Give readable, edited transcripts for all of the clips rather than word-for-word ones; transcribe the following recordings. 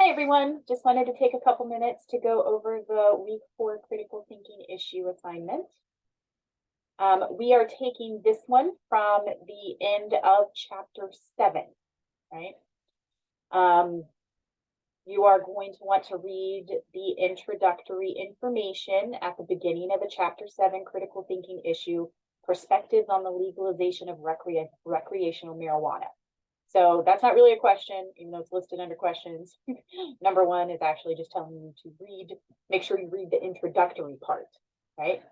Hi, everyone. Just wanted to take a couple minutes to go over the week 4 critical thinking issue assignment. We are taking this one from the end of chapter 7, right? You are going to want to read the introductory information at the beginning of the chapter 7 critical thinking issue, perspectives on the legalization of recreational marijuana. So that's not really a question, even though it's listed under questions. Number 1 is actually just telling you to make sure you read the introductory part, right?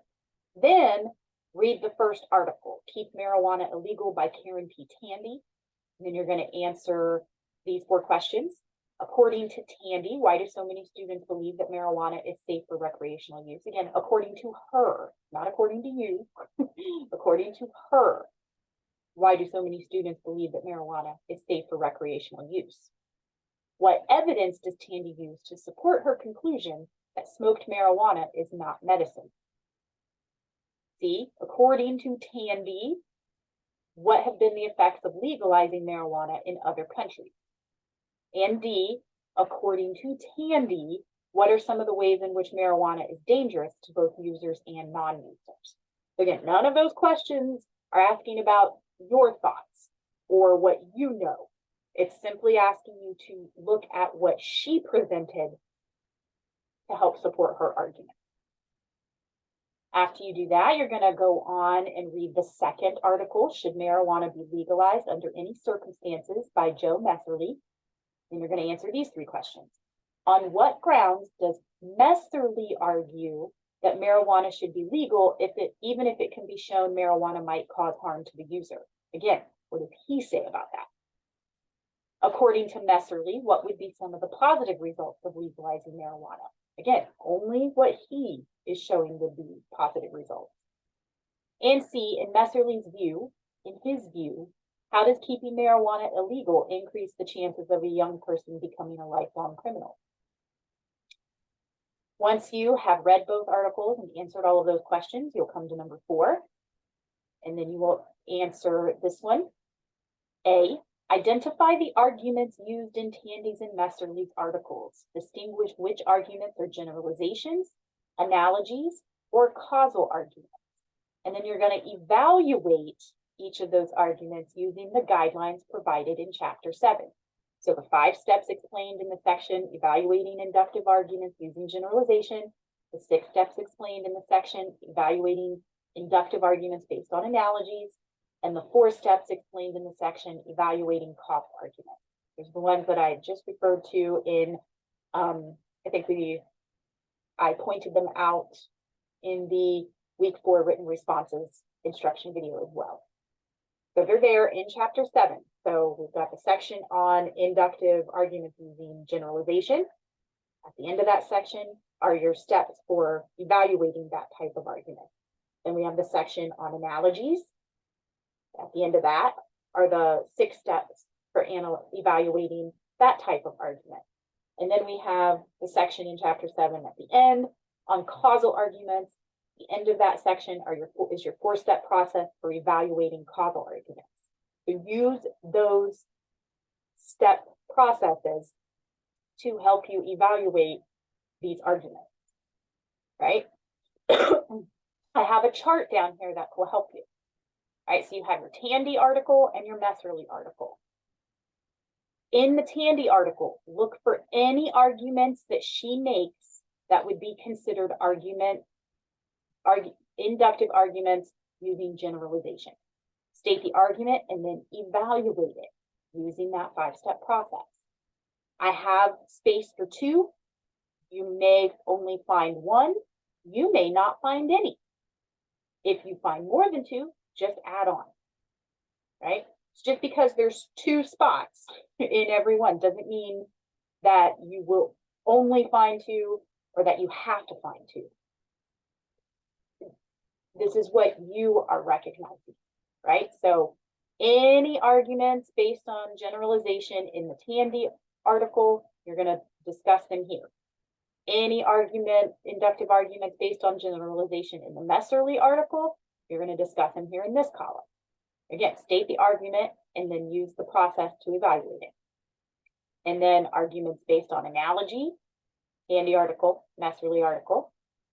Then read the first article, Keep Marijuana Illegal by Karen P. Tandy. And then you're going to answer these 4 questions. According to Tandy, why do so many students believe that marijuana is safe for recreational use? Again, according to her, not according to you, according to her. Why do so many students believe that marijuana is safe for recreational use? What evidence does Tandy use to support her conclusion that smoked marijuana is not medicine? C, according to Tandy, what have been the effects of legalizing marijuana in other countries? And D, according to Tandy, what are some of the ways in which marijuana is dangerous to both users and non-users? Again, none of those questions are asking about your thoughts or what you know. It's simply asking you to look at what she presented to help support her argument. After you do that, you're going to go on and read the second article, Should Marijuana Be Legalized Under Any Circumstances, by Joe Messerly. And you're going to answer these 3 questions. On what grounds does Messerly argue that marijuana should be legal even if it can be shown marijuana might cause harm to the user? Again, what did he say about that? According to Messerly, what would be some of the positive results of legalizing marijuana? Again, only what he is showing would be positive results. And C, in Messerly's view, in his view, how does keeping marijuana illegal increase the chances of a young person becoming a lifelong criminal? Once you have read both articles and answered all of those questions, you'll come to number 4, and then you will answer this one. A, identify the arguments used in Tandy's and Messerly's articles. Distinguish which arguments are generalizations, analogies, or causal arguments. And then you're going to evaluate each of those arguments using the guidelines provided in chapter 7. So the 5 steps explained in the section, evaluating inductive arguments using generalization, the 6 steps explained in the section, evaluating inductive arguments based on analogies, and the 4 steps explained in the section, evaluating causal arguments. There's the ones that I just referred to in, I pointed them out in the week 4 written responses instruction video as well. So they're there in chapter 7. So we've got the section on inductive arguments using generalization. At the end of that section are your steps for evaluating that type of argument. Then we have the section on analogies. At the end of that are the 6 steps for evaluating that type of argument. And then we have the section in chapter 7 at the end on causal arguments. The end of that section is your 4-step process for evaluating causal arguments. So use those step processes to help you evaluate these arguments, right? I have a chart down here that will help you. Right, so you have your Tandy article and your Messerly article. In the Tandy article, look for any arguments that she makes that would be considered inductive arguments using generalization. State the argument and then evaluate it using that 5-step process. I have space for 2. You may only find 1. You may not find any. If you find more than 2, just add on, right? Just because there's 2 spots in every one doesn't mean that you will only find 2 or that you have to find 2. This is what you are recognizing, right? So any arguments based on generalization in the Tandy article, you're going to discuss them here. Any inductive arguments based on generalization in the Messerly article, you're going to discuss them here in this column. Again, state the argument and then use the process to evaluate it. And then arguments based on analogy, Tandy article, Messerly article,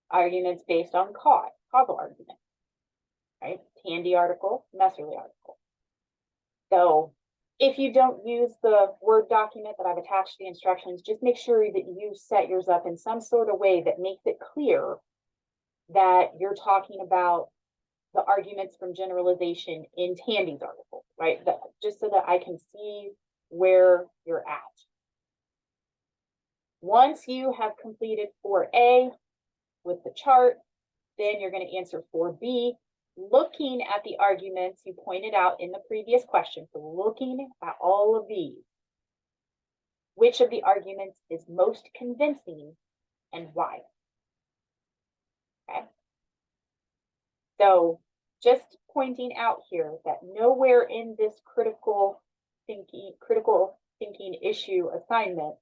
arguments based on causal argument, right? Tandy article, Messerly article. So if you don't use the Word document that I've attached to the instructions, just make sure that you set yours up in some sort of way that makes it clear that you're talking about the arguments from generalization in Tandy's article, right? Just so that I can see where you're at. Once you have completed 4A with the chart, then you're going to answer 4B, looking at the arguments you pointed out in the previous question. So looking at all of these, which of the arguments is most convincing and why? Okay. So just pointing out here that nowhere in this critical thinking issue assignment,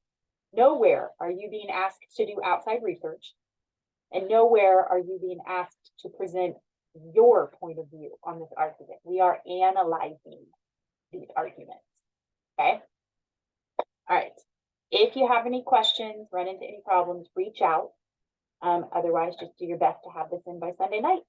nowhere are you being asked to do outside research, and nowhere are you being asked to present your point of view on this argument. We are analyzing these arguments, okay? All right, if you have any questions, run into any problems, reach out. Otherwise, just do your best to have this in by Sunday night.